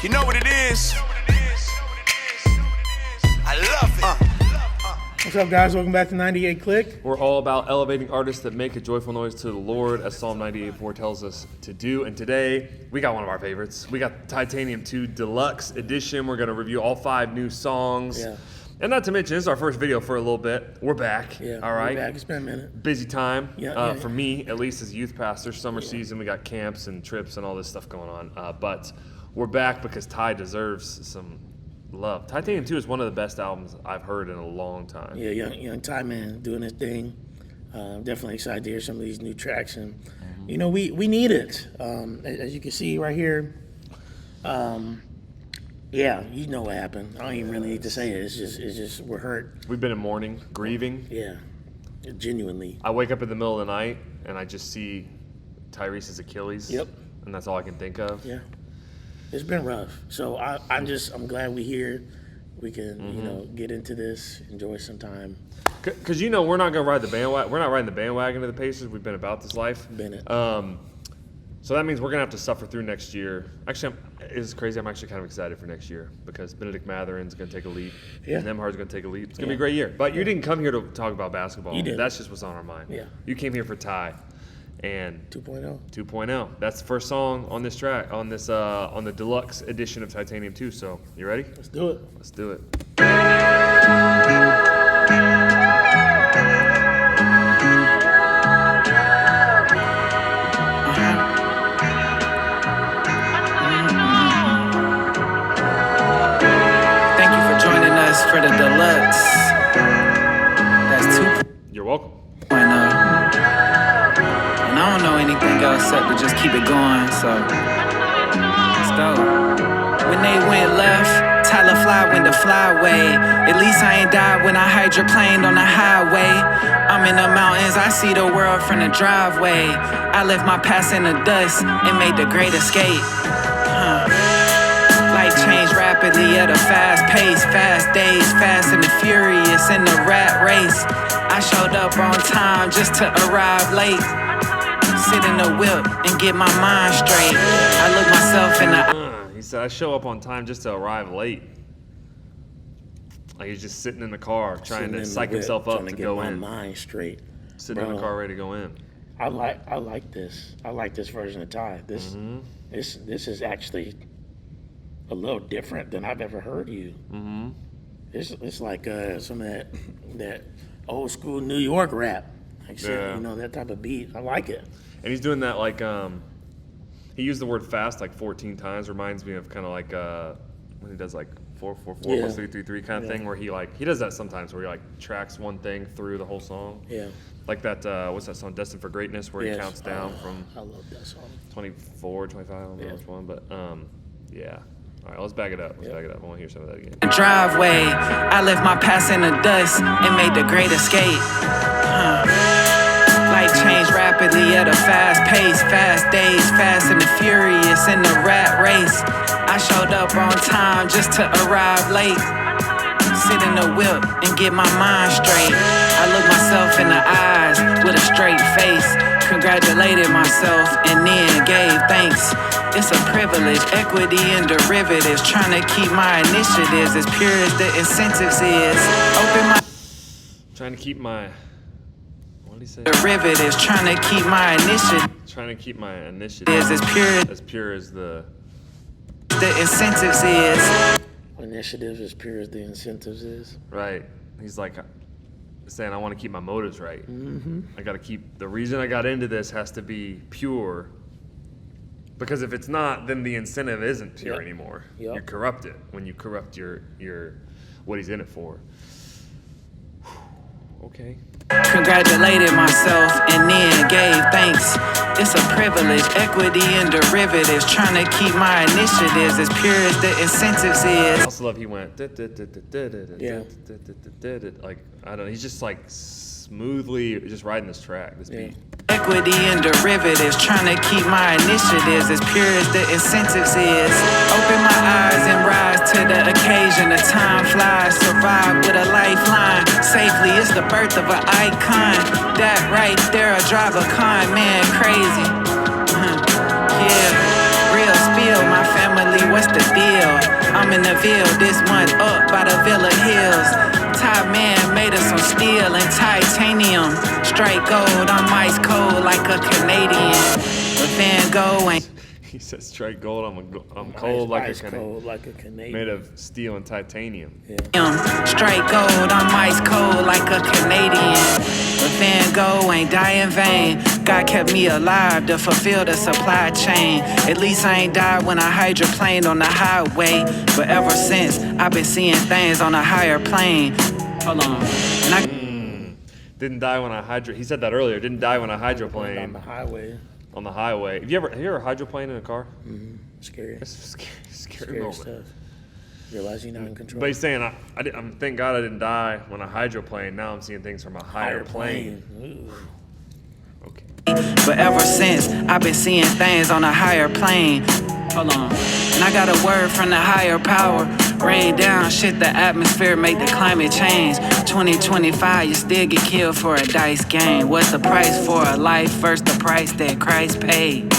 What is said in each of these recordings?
You know what it is. I love it. What's up, guys? Welcome back to 98 Click. We're all about elevating artists that make a joyful noise to the Lord, as Psalm 98:4 tells us to do. And today, we got one of our favorites. We got Tytanium 2 Deluxe Edition. We're going to review all 5 new songs. Yeah. And not to mention, this is our first video for a little bit. We're back. Yeah, all right. we're back. It's been a minute. Busy time. Yeah. For me, at least as a youth pastor. Summer season, we got camps and trips and all this stuff going on. But we're back because Ty deserves some love. Tytanium 2 is one of the best albums I've heard in a long time. Yeah, young Ty, man, doing his thing. Definitely excited to hear some of these new tracks. And, you know, we need it. As you can see right here, yeah, you know what happened. I don't even really need to say it. It's just we're hurt. We've been in mourning, grieving. Yeah, genuinely. I wake up in the middle of the night and I just see Tyrese's Achilles. Yep. And that's all I can think of. Yeah, it's been rough. So I'm glad we're here. We can you know get into this, enjoy some time. Because you know we're not gonna ride the bandwagon. We're not riding the bandwagon of the Pacers. We've been about this life. Been it. So that means we're gonna have to suffer through next year. Actually, it's crazy. I'm actually kind of excited for next year because Benedict Matherin's gonna take a leap. Yeah. And Nemhard's gonna take a leap. It's gonna be a great year. But you didn't come here to talk about basketball. You did. That's just what's on our mind. Yeah. You came here for Ty, and 2.0. 2.0. That's the first song on this track, on the deluxe edition of Tytanium 2. So, you ready? Let's do it. Let's do it. Thank you for joining us for the Deluxe. That's 2.0. You're welcome. And I don't know anything else except to just keep it going, so let's go. When they went left, Tyler Fly went the flyway. At least I ain't died when I hydroplaned on the highway. I'm in the mountains, I see the world from the driveway. I left my past in the dust and made the great escape. Life changed rapidly at a fast pace, fast days, fast and the furious in the rat race. I showed up on time just to arrive late. Sit in the whip and get my mind straight. I look myself in the He said, I show up on time just to arrive late. Like he's just sitting in the car trying to psych himself up to go in. Get my mind straight. Sitting in the car ready to go in. I like this. I like this version of Ty. This is actually a little different than I've ever heard you. It's like some of that old school New York rap. Like you know, that type of beat. I like it. And he's doing that like he used the word fast like 14 times. Reminds me of kind of like when he does like 4-4-4 plus 3-3-3 kind of thing, where he does that sometimes where he like tracks one thing through the whole song. Yeah. Like that what's that song, Destined for Greatness, where he counts down from I love that song. 24, 25, I don't know which one, but yeah. All right, let's back it up. I want to hear some of that again. driveway. I left my past in the dust and made the great escape. Life changed rapidly at a fast pace, fast days, fast and the furious in the rat race. I showed up on time just to arrive late. Sit in the whip and get my mind straight. I look myself in the eyes with a straight face. Congratulated myself and then gave thanks. It's a privilege, equity and derivatives. Trying to keep my initiatives as pure as the incentives is. Open my Trying to keep my what did he say? derivatives. Trying to keep my initiatives Trying to keep my initiative as pure as the incentives is. Initiative as pure as the incentives is. right. He's like saying I want to keep my motives right. I got to keep the reason I got into this has to be pure. Because if it's not, then the incentive isn't pure anymore. Yep. You corrupt it when you corrupt your what he's in it for. Okay. Congratulated myself and then gave thanks. It's a privilege, equity and derivatives. Trying to keep my initiatives as pure as the incentives is. I also love he went like I don't know. He's just like smoothly just riding this track, this beat. Equity and derivatives, trying to keep my initiatives as pure as the incentives is. Open my eyes and rise to the occasion. The time flies, survive with a lifeline. Safely, it's the birth of an icon. That right there, a drive a con, man, crazy. Yeah, real spill, my family what's the deal? I'm in the Ville, this one up by the Villa Hills. Top man made us some steel and titanium. Straight gold, I'm ice cold like a Canadian. But Van Gogh ain't. He said straight gold. I'm cold like ice cold like a Canadian. Made of steel and titanium. Straight gold, I'm ice cold like a Canadian. But Van Gogh ain't die in vain. God kept me alive to fulfill the supply chain. At least I ain't died when I hydroplaned on the highway. But ever since, I've been seeing things on a higher plane. Hold on. And I Didn't die when I he said that earlier. Didn't die when I hydroplaned. On the highway. On the highway. Have you ever hydroplaned in a car? Mm-hmm. Scary. It's a scary moment. Stuff. Realize you're not in control. But he's saying, I'm thank God I didn't die when I hydroplaned. Now I'm seeing things from a higher plane. Okay. But ever since, I've been seeing things on a higher plane. Hold on. And I got a word from the higher power. Rain down, shit, the atmosphere make the climate change. 2025, you still get killed for a dice game. What's the price for a life versus the price that Christ paid?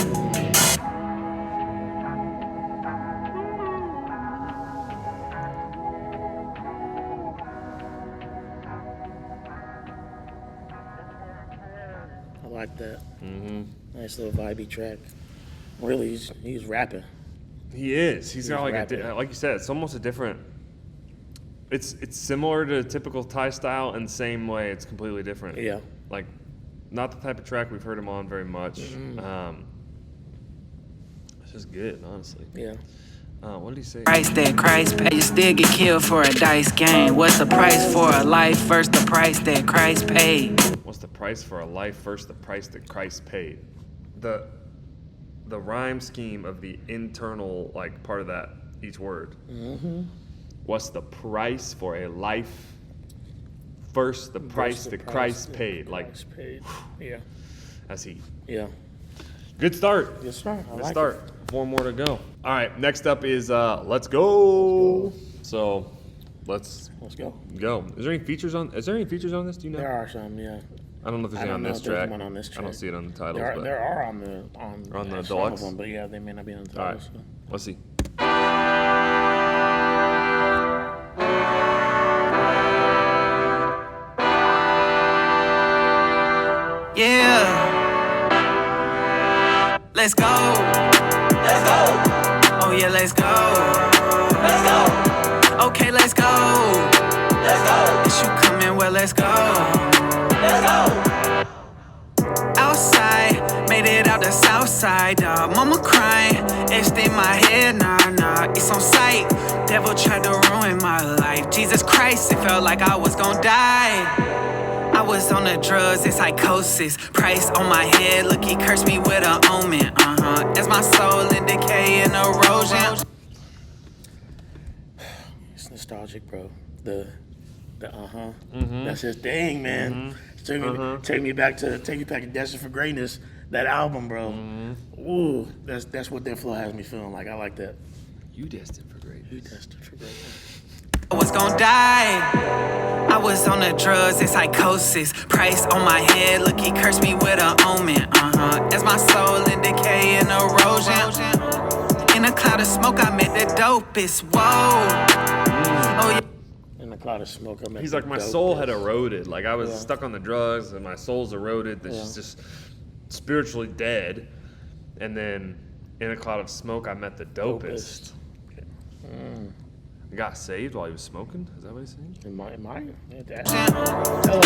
I like that. Nice little vibey track. Really, he's rapping. He is. He's got like like you said, it's almost a different. It's similar to typical Thai style, and same way it's completely different. Yeah. Like, not the type of track we've heard him on very much. It's just good, honestly. Yeah. What did he say? Price that Christ paid. You still get killed for a dice game. What's the price for a life versus the price that Christ paid? What's the price for a life versus the price that Christ paid? The rhyme scheme of the internal like part of that each word. What's the price for a life versus the price that Christ paid? Like, yeah, that's heat. Yeah. Good start. Good start. Good start. 4 more to go. All right, next up is Let's Go. So let's go. Is there any features on this? Do you know? There are some, yeah. I don't know if there's any on this track. One on this track. I don't see it on the titles. There are on the some Deluxe. of them, but yeah, they may not be on the All right, titles. So. let's see. Yeah. Let's go. Let's go. Oh yeah, let's go. Let's go. Okay, let's go. Let's go. Is you coming? Well, let's go. Let's go. Outside, made it out the south side. Mama crying, etched in my head. Nah, it's on sight. Devil tried to ruin my life. Jesus Christ, it felt like I was gonna die. I was on the drugs and psychosis. Price on my head, look, he cursed me with an omen. As my soul in decay and erosion. It's nostalgic, bro. The That's his thing, man. Take me back to Destined for Greatness. That album, bro. Ooh, that's what that flow has me feeling like. I like that. You destined for greatness. You destined for greatness. I was gonna die. I was on the drugs and psychosis. Price on my head, look, he cursed me with an omen. As my soul in decay and erosion. In a cloud of smoke, I met the dopest. Whoa. Oh yeah. In a cloud of smoke, I met He's the like, my dopest. soul had eroded. Like, I was stuck on the drugs, and my soul's eroded. It's just spiritually dead. And then, in a cloud of smoke, I met the dopest. Okay. He got saved while he was smoking? Is that what he's saying? In my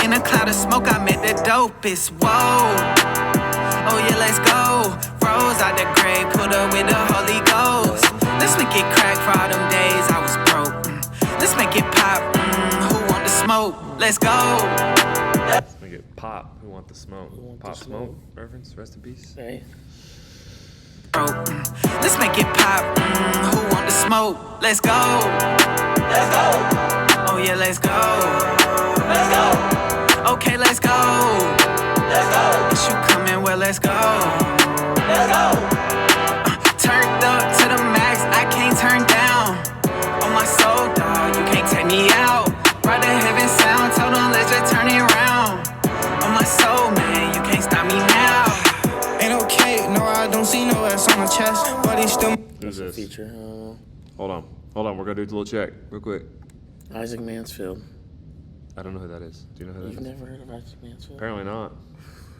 In a cloud of smoke, I met the dopest. Whoa. Oh yeah, let's go. Rose out the grave, put her with the Holy Ghost. Let's make it crack for all them days I was broke. Let's make it pop. Who want the smoke? Let's go. Let's make it pop. Who want the smoke? Pop Smoke reference. Rest in peace. Hey. Let's make it pop. Who want the smoke? Let's go. Let's go. Oh yeah, let's go. Let's go. Okay, let's go. Let's go. Is you coming? Well, let's go. Let's go. Turned up to the max, I can't turn down. On my soul, dog, you can't take me out. Brought the heaven sound, told them let's just turn it around. On my soul, man, you can't stop me now. Ain't okay, no, I don't see no S on my chest, but he still. It Who's a this? feature. Hold on. We're gonna do a little check real quick. Isaac Mansfield. I don't know who that is. Do you know who that You've is? never heard of Isaac Mansfield? Apparently not.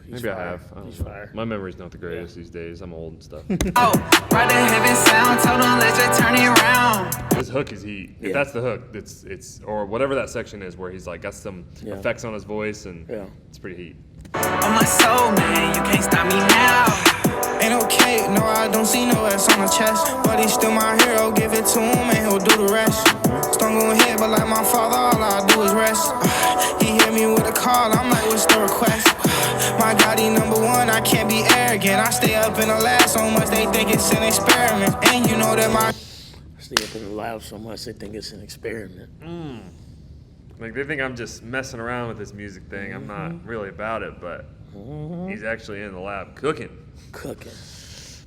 He's Maybe I fire. have. I don't He's know. fire. My memory's not the greatest these days. I'm old and stuff. Oh, right to heaven sound, told them let's just turn it around. His hook is heat. If Yeah. that's the hook, it's or whatever that section is where he's like got some effects on his voice and it's pretty heat. On my soul, man, you can't stop me now. Ain't okay, no, I don't see no S on the chest. But he's still my hero, give it to him and he'll do the rest. Stone gon' hit, but like my father, all I do is rest. He hit me with a call, I'm like, what's the request? My God, he number one, I can't be arrogant. I stay up in the lab so much they think it's an experiment. And you know that my Stay up in the lab so much they think it's an experiment. Like they think I'm just messing around with this music thing. I'm not really about it, but he's actually in the lab cooking.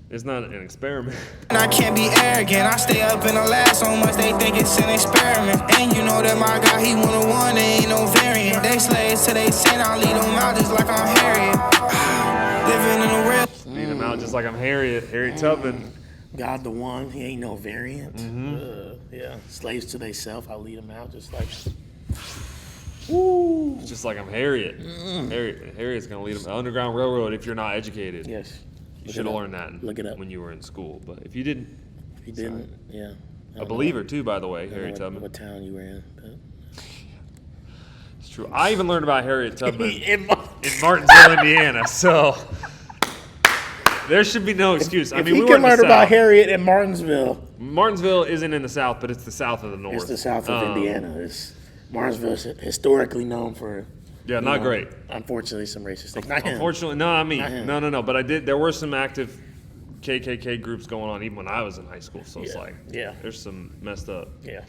It's not an experiment. I can't be arrogant. I stay up in the lab so much they think it's an experiment. And you know that my guy, he 101, there ain't no variant. They slaves till they sin, I lead them out just like I'm Harriet. Living in the real. Lead him out just like I'm Harriet Tubman. God the one, he ain't no variant. Slaves to they self, I'll lead them out just like. Woo. Just like I'm Harriet. Harriet's gonna lead him. Underground Railroad. If you're not educated, Yes. you should have learned that. Look it up. When you were in school. But if you didn't, If you didn't, yeah. a believer too, by the way, I don't Harriet know Tubman. what town you were in. But. It's true. I even learned about Harriet Tubman In in Martinsville, Indiana. So there should be no excuse. I If mean, he we can were in the learn about South. Harriet in Martinsville, Martinsville isn't in the South, but it's the south of the north. it's the south of Indiana. Martinsville is historically known for. Yeah, not great. Unfortunately, some racist things. Not him. Unfortunately, no, I mean, Not him. no. But there were some active KKK groups going on even when I was in high school. So it's like, there's some messed up Yeah.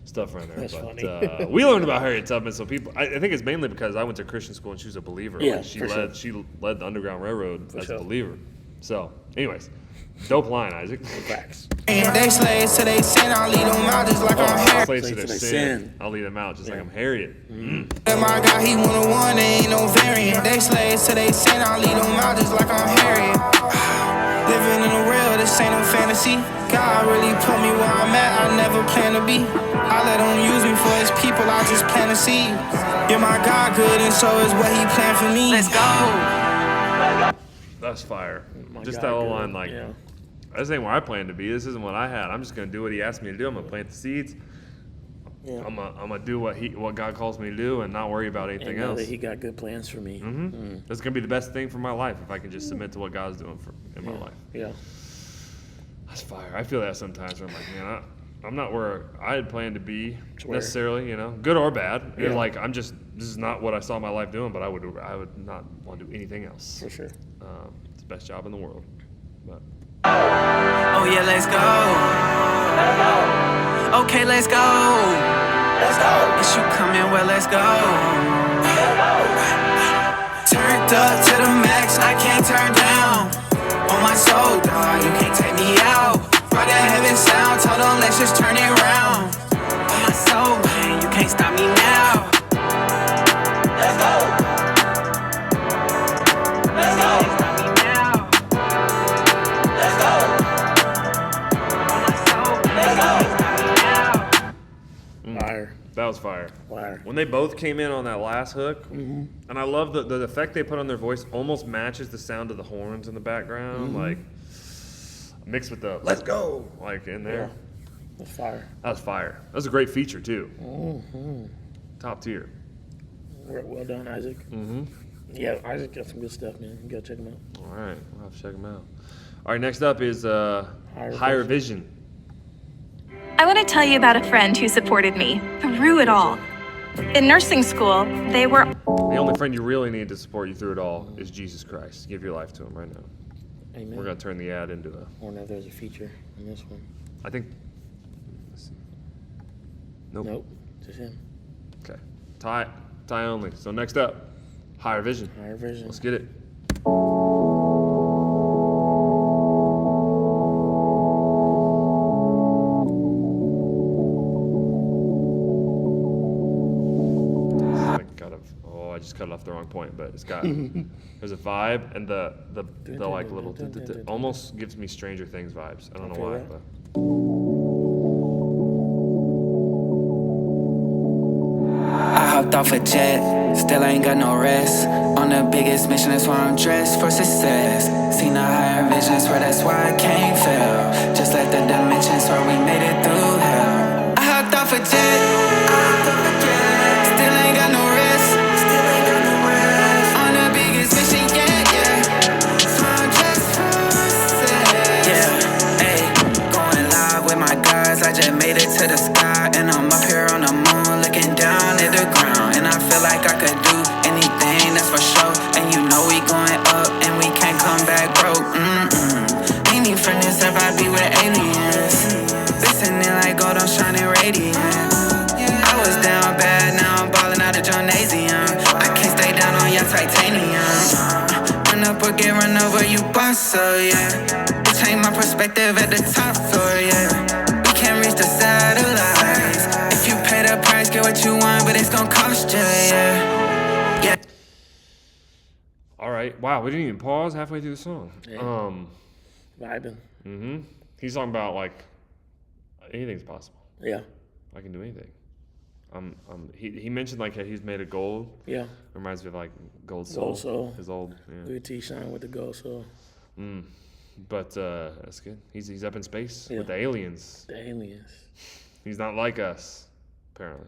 stuff around there. That's but funny. we learned about Harriet Tubman. So people, I think it's mainly because I went to Christian school and she was a believer. Yeah, Like, she for led the Underground Railroad as a believer. So, anyways, dope line, Isaac. Facts. They slaves till they sin, I lead them out just like I'm Harriet. Slaves to their Slaves to sin. sin. I'll lead them out just like I'm Harriet. My guy, he 101, there ain't no variant. They slaves till they sin, I lead them out just like I'm Harriet. Living in the real, this ain't no fantasy. God really put me where I'm at, I never plan to be. I let him use me for his people, I just plant a seed. Yeah, my God good, and so is what he planned for me. Let's go. That's fire. Just God, that little good. line, like, Yeah. this ain't where I planned to be. This isn't what I had. I'm just gonna do what he asked me to do. I'm gonna plant the seeds. Yeah. I'm gonna do what God calls me to do and not worry about anything And know else. that he got good plans for me. That's gonna be the best thing for my life if I can just submit to what God's doing in my life. Yeah. That's fire. I feel that sometimes where I'm like, man, I'm not where I had planned to be Swear. necessarily, good or bad. Yeah. And like this is not what I saw my life doing, but I would not want to do anything else. For sure. It's the best job in the world. But Oh yeah, let's go. Okay, let's go. Is you coming? Well, let's go. Turned up to the max, I can't turn down. On my soul, dog, you can't take me out. Brought that heaven sound, told them let's just turn it around. On my soul, man, you can't stop me now. Let's go. Let's go. You can't stop me now. Let's go. On my soul, man, you can't stop me now. Fire. that was fire. Fire. When they both came in on that last hook, and I love the effect they put on their voice almost matches the sound of the horns in the background, like mixed with the "let's go" like in there. That's fire. That was fire. That was a great feature too. Top tier. Well done, Isaac. Yeah, Isaac got some good stuff, man. You gotta check him out. All right, we'll have to check them out. All right, next up is Higher Vision. I want to tell you about a friend who supported me through it all. In nursing school, they were... The only friend you really need to support you through it all is Jesus Christ. Give your life to him right now. Amen. We're going to turn the ad into a... I wonder if there's a feature in this one. I think... Let's see. Nope. Nope, just him. Okay. Tie only. So next up, Higher Vision. Higher Vision. Let's get it. I just cut it off the wrong point, but it's got there's a vibe, and the like little almost gives me Stranger Things vibes. I don't know why, but. I hopped off a jet, still ain't got no rest. On the biggest mission, that's why I'm dressed for success. Seen a higher vision, swear that's why I can't fail. Just like the dimensions where we made it through hell. I hopped off a jet, still ain't got no rest. On the biggest mission, so I'm dressed for success. Yeah, ayy, going live with my guys, I just made it to the sky. And I'm up here on the moon, looking down at the ground. And I feel like I could do anything, that's for sure. And you know we going up, and we can't come back broke. Ain't even from this earth, I be with aliens. Listening like gold, I'm shining radiant. I was down bad, now I'm balling out of gymnasium. I can't stay down on your Tytanium. Run up or get run over, you boss, so yeah. Change my perspective at the top floor, yeah. We can't reach the satellites. If you pay the price, get what you want, but it's gonna cost you, yeah. All right. Wow, we didn't even pause halfway through the song. Yeah. Vibing. He's talking about like anything's possible. Yeah. I can do anything. He mentioned like he's made a gold. Yeah. Reminds me of like Gold Soul. Gold Soul. His old. Yeah. Good T-shine with the Gold Soul. But that's good. He's up in space Yeah. with the aliens. The aliens. He's not like us, apparently.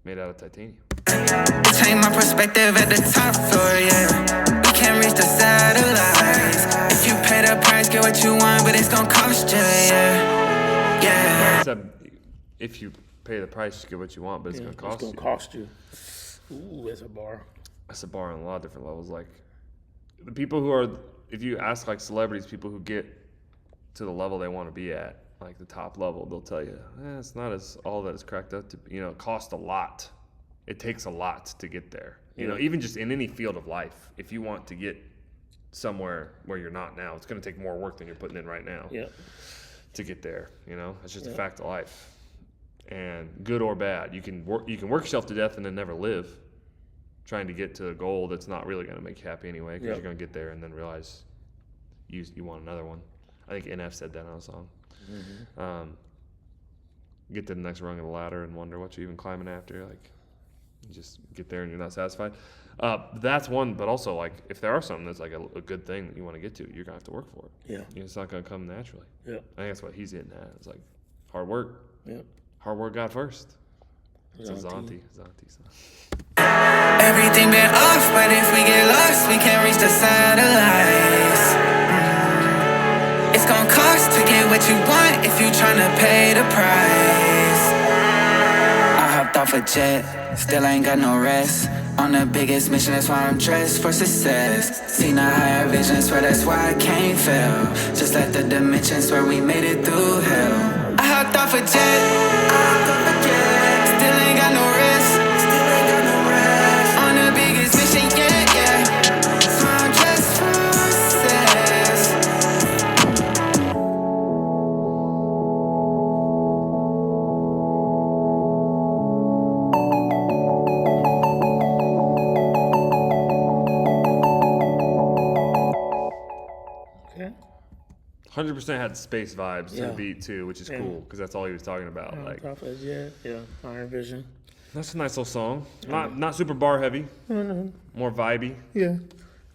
Made out of titanium. Change my perspective at the top floor, yeah. We can't reach the satellites. If you pay the price, get what you want, but it's gonna cost you, yeah. Except if you pay the price, you get what you want, but it's gonna cost you. It's gonna cost you. Ooh, that's a bar. That's a bar on a lot of different levels. Like the people who are, if you ask like celebrities, people who get to the level they want to be at, like the top level, they'll tell you, it's not as all that it's cracked up to be. You know, it costs a lot. It takes a lot to get there. You know, even just in any field of life, if you want to get somewhere where you're not now, it's going to take more work than you're putting in right now to get there. You know, it's just a fact of life. And good or bad, you can work yourself to death and then never live, trying to get to a goal that's not really going to make you happy anyway, because you're going to get there and then realize you want another one. I think NF said that on a song. Get to the next rung of the ladder and wonder what you're even climbing after. Like, you just get there and you're not satisfied. That's one, but also like if there are something that's like a good thing that you want to get to, you're gonna have to work for it. Yeah, you know, it's not gonna come naturally. Yeah, I think that's what he's getting at. It's like hard work. Yeah, hard work got first. It's a Zonti song. Everything been off, but if we get lost, we can't reach the satellites. It's gonna cost to get what you want if you tryna pay the price. I hopped off a jet, still ain't got no rest. On the biggest mission, that's why I'm dressed for success. Seen a higher vision, swear that's why I can't fail. Just like the dimensions where we made it through hell. I hopped off a jet, still ain't got no rest. On the biggest mission, so I'm dressed for success. Okay. 100% had space vibes to the beat too, which is cool because that's all he was talking about. Like, Iron Vision. that's a nice little song. Not super bar heavy. More vibey. Yeah.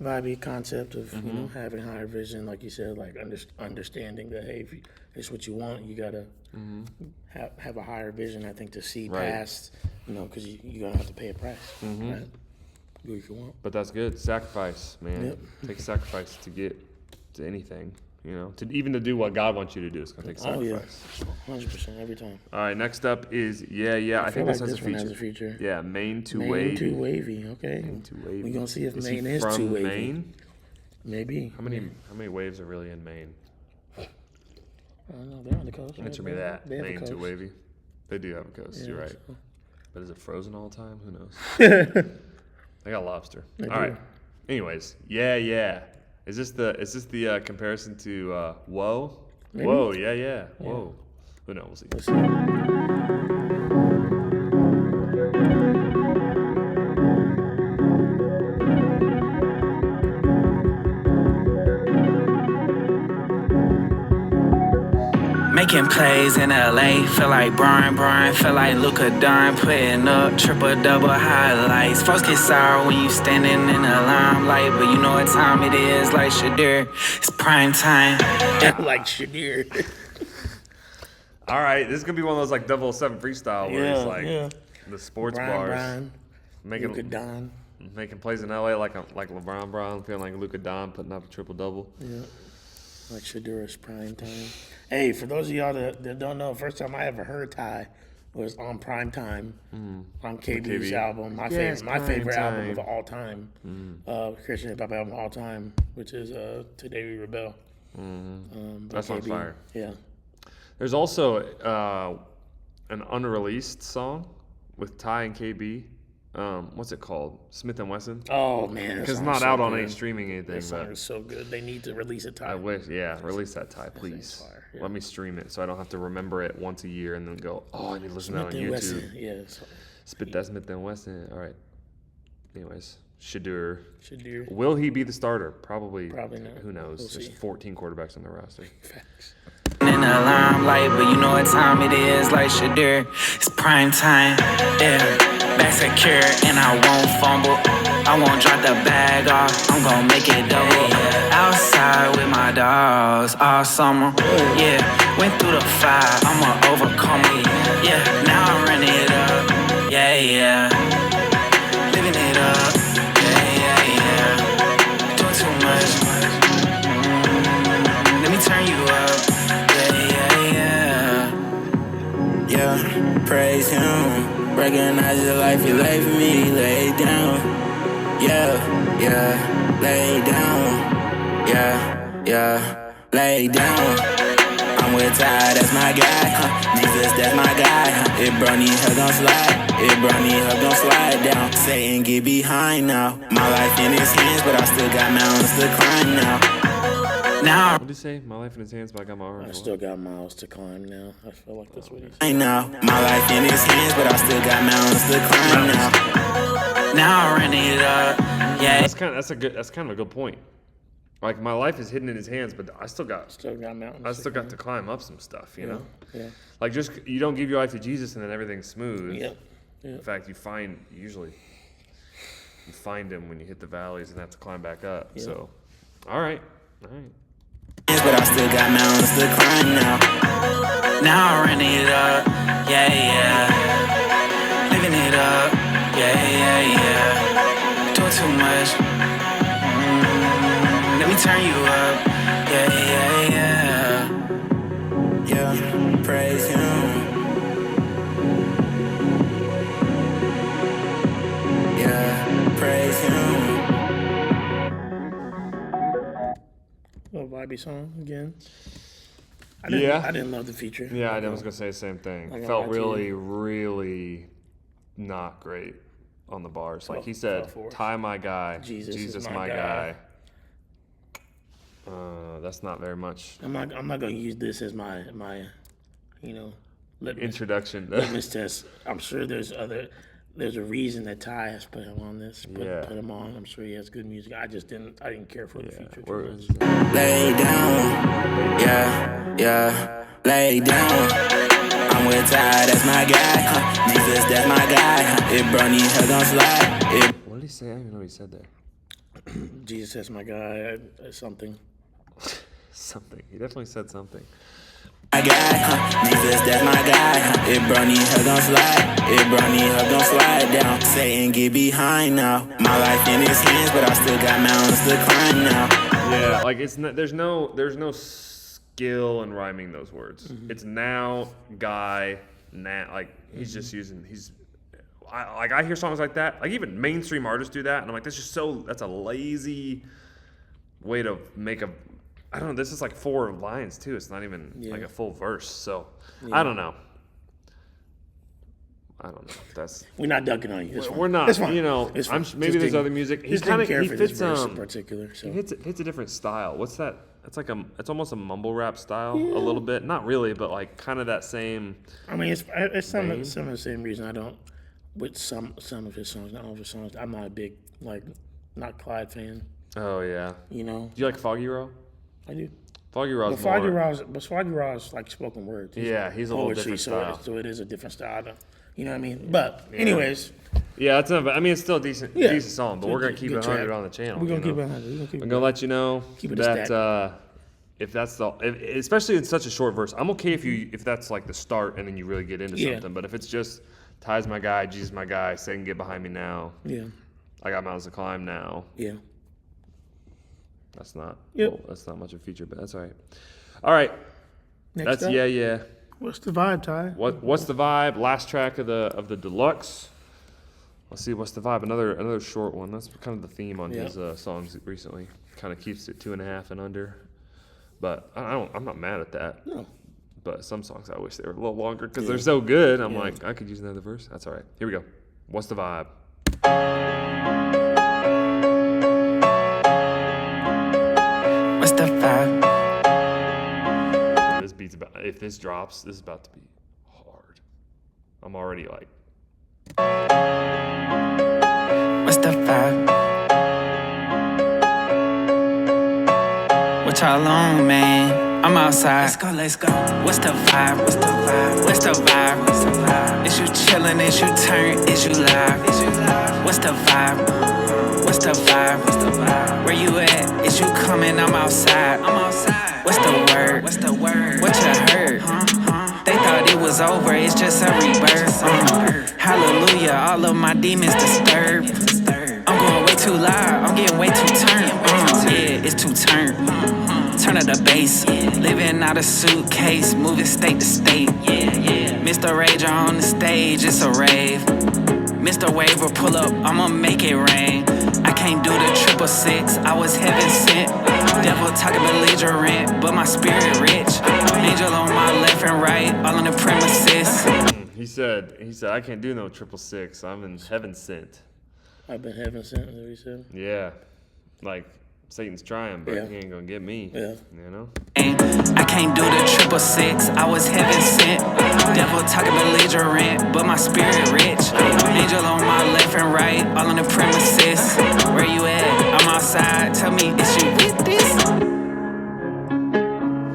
Vibey concept of you know having higher vision, like you said, like understanding that hey, if it's what you want, you gotta have a higher vision. I think to see past, you know, because you're gonna have to pay a price, right? Do what you want. But that's good. Sacrifice, man. Take sacrifice to get to anything. You know, to do what God wants you to do, it's gonna take sacrifice. 100% every time. All right, next up is I think this has a feature. Yeah, Main too wavy. Too wavy. Okay. Main too wavy. We're gonna see if Maine he is from too wavy. Maine? Maybe. How many waves are really in Maine? I don't know. They're on the coast. Right? Answer me that. They have a Maine too coast. wavy. They do have a coast. You're right. So. But is it frozen all the time? Who knows? They got lobster. All right. Anyways, yeah. Is this the comparison to Whoa? Maybe. Whoa, yeah. Whoa. Who knows? We'll see. Let's see. Making plays in LA, feel like Brian, feel like Luka Dunn, putting up triple-double highlights. Folks get sour when you standing in the limelight, but you know what time it is, like Shadir, it's prime time. Like Shadir. All right, this is gonna be one of those like 007 freestyle where it's like the sports bars Brian, making Luka Don. making plays in LA like LeBron Brown, feeling like Luka Don putting up a triple double. Yeah. Like Shadura's prime time. Hey, for those of y'all that don't know, first time I ever heard Ty was on Prime Time on KB's album. My favorite album of all time. Christian hip hop album of all time, which is Today We Rebel. That's on fire. Yeah. There's also an unreleased song with Ty and KB. What's it called? Smith & Wesson? Oh, man. Because it's not out on any streaming anything. That song is so good. They need to release it, Ty. I wish, release that, Ty, please. Fire, yeah. Let me stream it so I don't have to remember it once a year and then go, oh, I need to listen to that on YouTube. Wesson. Yeah. Spit that Smith & Wesson. All right. Anyways, Shadur. Shadir. Will he be the starter? Probably. Probably not. Who knows? We'll There's see. 14 quarterbacks on the roster. Facts. In the limelight, but you know what time it is, like Shadir, it's prime time. Back secure and I won't fumble. I won't drop the bag off, I'm gon' make it double. Outside with my dogs all summer. Yeah, went through the fire, I'ma overcome it. Yeah, now I'm running it up. Yeah. Living it up. Yeah. Doing too much. Let me turn you up. Yeah, praise him. Recognize the life he laid for me, lay down. Yeah, lay down. Yeah, lay down. I'm with Ty, that's my guy. Jesus, that's my guy. It brought me her gon' slide down. Satan, get behind now. My life in his hands, but I still got mountains to climb now. What did he say? My life in his hands, but I got my arms. I still got miles to climb now. I feel like that's what he said. I know my life in his hands, but I still got mountains to climb now. Now I'm running it up. Yeah. That's kind of a good point. Like my life is hidden in his hands, but I still got mountains. I still got to climb up some stuff, you know? Yeah. Like just you don't give your life to Jesus and then everything's smooth. Yep. In fact, you find him when you hit the valleys and have to climb back up. Yep. So, all right. But I still got mountains to climb now. Now I'm running it up. Yeah. Living it up. Yeah. Doing too much. Let me turn you up. Yeah, praise him. Yeah, praise him. Little vibey song again. I didn't love the feature. Yeah, I was gonna say the same thing. Like, Felt I like really not great on the bars. Like he said, forth. Ty my guy, Jesus Jesus is my my guy. That's not very much I'm not gonna use this as my litmus introduction. test. I'm sure there's a reason that Ty has put him on this. Put him on. I'm sure he has good music. I didn't care for the feature too much. Lay down, yeah, lay down. I'm with Ty, that's my guy. Jesus, that's my guy. It brought me her gon' slide. What did he say? I don't even know what he said there. Jesus, that's my guy. Something. Something. He definitely said something. My guy, Jesus, that's my guy. It brought me her gon' slide down. Satan, get behind now. My life in his hands, but I still got mountains to climb now. Yeah, like it's not, there's no skill in rhyming those words. Mm-hmm. It's now, guy, now. Like he's just using I hear songs like that. Like even mainstream artists do that, and I'm like, that's a lazy way to make a. I don't know. This is like 4 lines too. It's not even like a full verse. So I don't know. That's We're not dunking on you. It's fine. we're not. It's fine. You know, It's fine. maybe Just there's didn't- other music. Just didn't care for this fits verse in particular. So. He hits a different style. What's that? It's like it's almost a mumble rap style a little bit. Not really, but like kind of that same. I mean, it's some of the same reason I don't with some of his songs, not all of his songs. I'm not a big not Clyde fan. Oh yeah. You know. Do you like Foggy Row? I do. Foggy Raw's But Foggy more. Raw's like spoken words. Yeah, he's a little poetry, different style. so it is a different style. You know what I mean? But anyways, Yeah, it's not. I mean, it's still a decent song, but we're gonna keep it 100 track. on the channel. We're gonna you keep know? it 100. I'm gonna let you know Keep it that if that's especially in such a short verse, I'm okay if that's like the start and then you really get into something. But if it's just Ty's my guy, Jesus my guy, Satan get behind me now. Yeah. I got mountains to climb now. Yeah. That's not. Yep. Well, that's not much of a feature, but that's all right. All right. Next up, yeah. What's the vibe, Ty? What's the vibe? Last track of the deluxe. Let's see. What's the vibe? Another short one. That's kind of the theme on his songs recently. Kind of keeps it 2.5 and under. But I'm not mad at that. No. But some songs I wish they were a little longer because they're so good. I'm like, I could use another verse. That's all right. Here we go. What's the vibe? What's the vibe? This beat's about. If this drops, this is about to be hard. I'm already like. What's the vibe? What y'all on, man? I'm outside. Let's go. What's the vibe? What's the vibe? What's the vibe? What's the vibe? Is you chillin'? Is you turn? Is you live? Is you live? What's the vibe? What's the vibe? What's the vibe? Where you at? Is you coming? I'm outside. I'm outside. What's the word? What's the word? What you heard? They thought it was over. It's just a rebirth. Hallelujah. All of my demons disturbed. I'm going way too loud. I'm getting way too turned. Yeah, it's too turned. Turn up the bass. Living out a suitcase, moving state to state. Mr. Rager on the stage, it's a rave. Mr. Waiver, pull up, I'ma make it rain. I can't do the 666, I was heaven sent. Devil talking belligerent, but my spirit rich. Angel on my left and right, all on the premises. He said, I can't do no 666. I'm in heaven sent. I've been heaven sent, is what he said. Yeah, like Satan's trying, but Yeah. he ain't gonna get me. Yeah. You know. I can't do the 666, I was heaven sent. Devil talking belligerent, but my spirit rich. Angel on my left and right, all on the premises. Where you at? I'm outside, tell me, is you with this?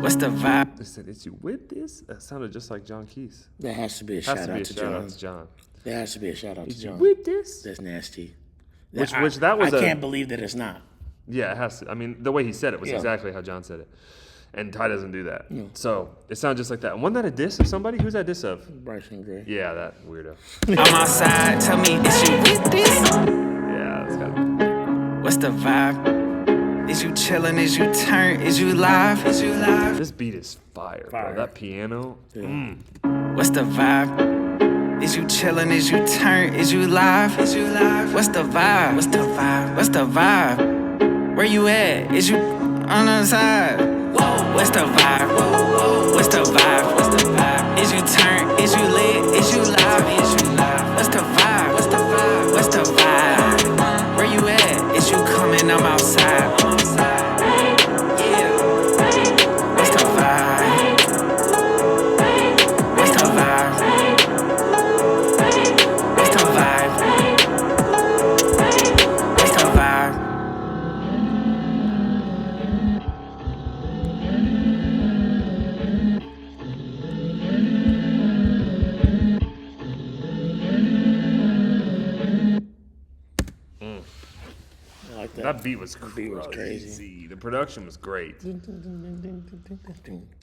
What's the vibe? They said, "Is you with this?" That sounded just like John Keys. That has to be a Has shout to be out a to shout John. out to John. That has to be a shout out to Is you John. with this? That's nasty. Which that was I a- can't believe that it's not. Yeah, it has to. I mean, the way he said it was Yeah. exactly how John said it. And Ty doesn't do that. So it sounded just like that. And wasn't that a diss of somebody? Who's that diss of? Bryson Gray. Yeah, that weirdo. I'm outside, tell me, is you with this? Yeah, that's gotta be. What's the vibe? Is you chillin'? Is you turn? Is you live? Is you live? This beat is fire, Fire. bro. That piano. What's the vibe? Is you chillin'? Is you turn? Is you live? Is you live? What's the vibe? What's the vibe? What's the vibe? Where you at? Is you on the side? What's the vibe? What's the vibe? What's the vibe? Is you turn? Is you lit? Is you live? Is you live? What's the vibe? What's the vibe? What's the vibe? Where you at? Is you coming? I'm outside. I'm outside. Yeah. What's the vibe? What's the vibe? What's the vibe? What's the vibe? I like that. That beat was beat was crazy. The production was great.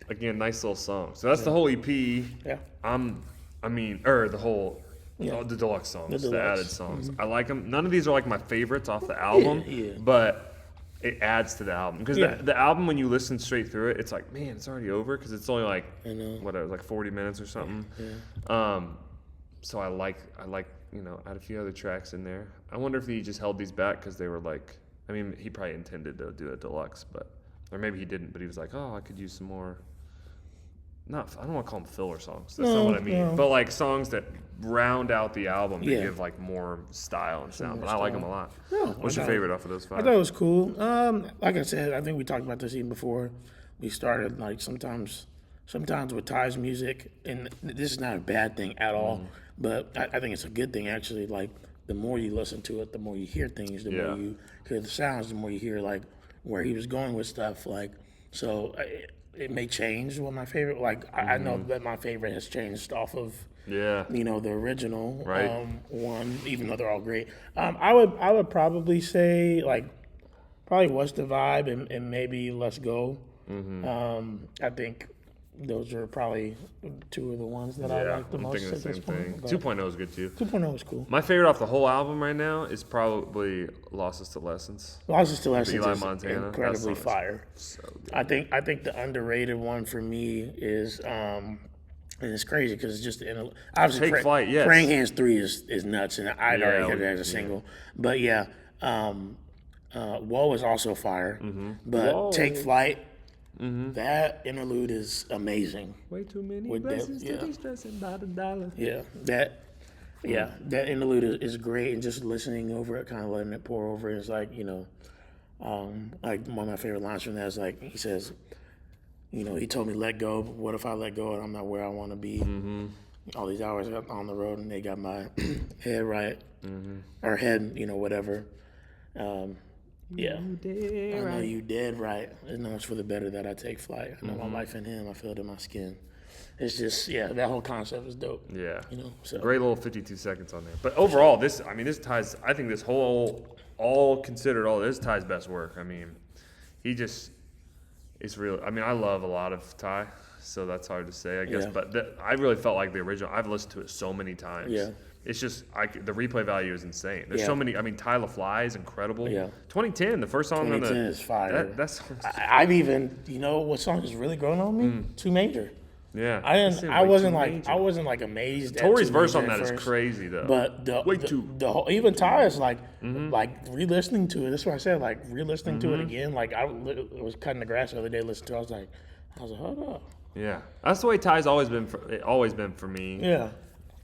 Again, nice little song. So that's the whole EP. Yeah. The whole, the deluxe songs, the deluxe. added songs. I like them. None of these are like my favorites off the album, Yeah. but it adds to the album. Because the album, when you listen straight through it, it's like, man, it's already over because it's only like, whatever, like 40 minutes or something. Yeah. So I like, add a few other tracks in there. I wonder if he just held these back because they were like, I mean, he probably intended to do a deluxe, or maybe he didn't, but he was like, oh, I could use some more. I don't want to call them filler songs. That's not what I mean. No. But like songs that round out the album to give like more style and sound. But I like them a lot. Yeah, what's your favorite off of those 5? I thought it was cool. Like I said, I think we talked about this even before we started. Like sometimes with Ty's music, and this is not a bad thing at all, but I think it's a good thing actually. Like the more you listen to it, the more you hear things, the more you hear the sounds, the more you hear like where he was going with stuff. Like So it may change what my favorite. Like I know that my favorite has changed off of Yeah. the original Right. one, even though they're all great. I would probably say like probably What's the Vibe and maybe Let's Go. I think those are probably two of the ones that I Yeah, like the I'm most thinking the at this same point. thing. But 2.0 is good too. 2.0 was cool. My favorite off the whole album right now is probably Losses to Lessons. Lost Still Essence Eli is Montana, that incredibly song is fire. So good. I think the underrated one for me is and it's crazy because it's just obviously Take Flight, yes. Praying Hands 3 is nuts, and I'd Yeah, already hit it as a single. But yeah, Whoa is also fire. But Whoa. Take Flight, that interlude is amazing. Way too many With that- blessings yeah. to be stressing by the dollar. Yeah, that interlude is great, and just listening over it, kind of letting it pour over, is like like one of my favorite lines from that is like he says, he told me let go, but what if I let go and I'm not where I want to be? All these hours on the road, and they got my head right, or head, whatever. Yeah, I know you dead right. I know it's for the better that I take flight. I know my life in him. I feel it in my skin. It's just, that whole concept is dope. Yeah. So Great little 52 seconds on there. But overall, this ties, I think this whole, all considered, all this Ty's best work. I mean, he just, it's real. I mean, I love a lot of Ty, so that's hard to say, I guess. Yeah. But I really felt like the original, I've listened to it so many times. Yeah. It's just, the replay value is insane. There's Yeah. so many, I mean, Ty LaFly is incredible. Yeah. 2010, the first song on 2010 the. is fire. That's I've even, what song has really grown on me? Too Major. yeah. I wasn't like amazed. Tori's at verse Too on Major that at is first. crazy though. But the whole, even Ty is like re-listening to it. That's what I said. Like re-listening to it again. Like I was cutting the grass the other day, listening to it. I was like, hold up. Yeah, that's the way Ty's always been for me. Yeah.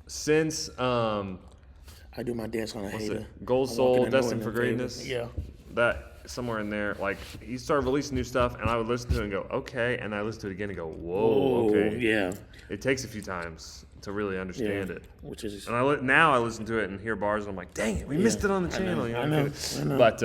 Since I do my dance on a hater. Gold I'm Soul, walking in Destined knowing for them Greatness. favors. Yeah. That somewhere in there, like he started releasing new stuff, and I would listen to it and go, okay, and I listen to it again and go, whoa, okay. Yeah. It takes a few times to really understand it. Which is. And now I listen to it and hear bars, and I'm like, dang it, we missed it on the channel. I know. But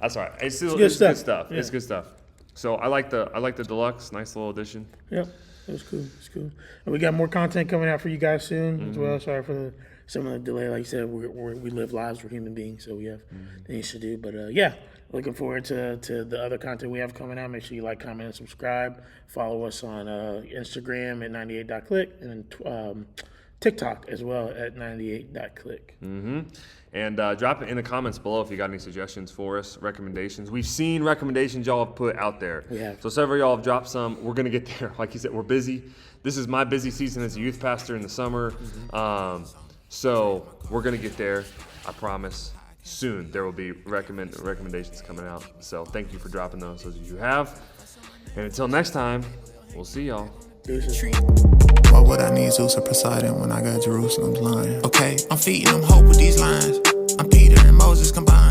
that's all right. It's good good stuff. stuff. Yeah. It's good stuff. So I like the deluxe, nice little addition. Yep. It was cool. It's cool. And we got more content coming out for you guys soon as well. Sorry for some of the delay. Like you said, we live lives. We're human beings, so we have things to do. But looking forward to the other content we have coming out. Make sure you like, comment, and subscribe. Follow us on Instagram at 98.click and TikTok as well at 98.click. And drop it in the comments below if you got any suggestions for us, recommendations. We've seen recommendations y'all have put out there. We have. So several of y'all have dropped some. We're going to get there. Like you said, we're busy. This is my busy season as a youth pastor in the summer. So we're going to get there, I promise. Soon there will be recommendations coming out. So thank you for dropping those as you have. And until next time, we'll see y'all. Deuces. Why would I need Zeus or Poseidon when I got Jerusalem's lion? Okay, I'm feeding them hope with these lines. I'm Peter and Moses combined.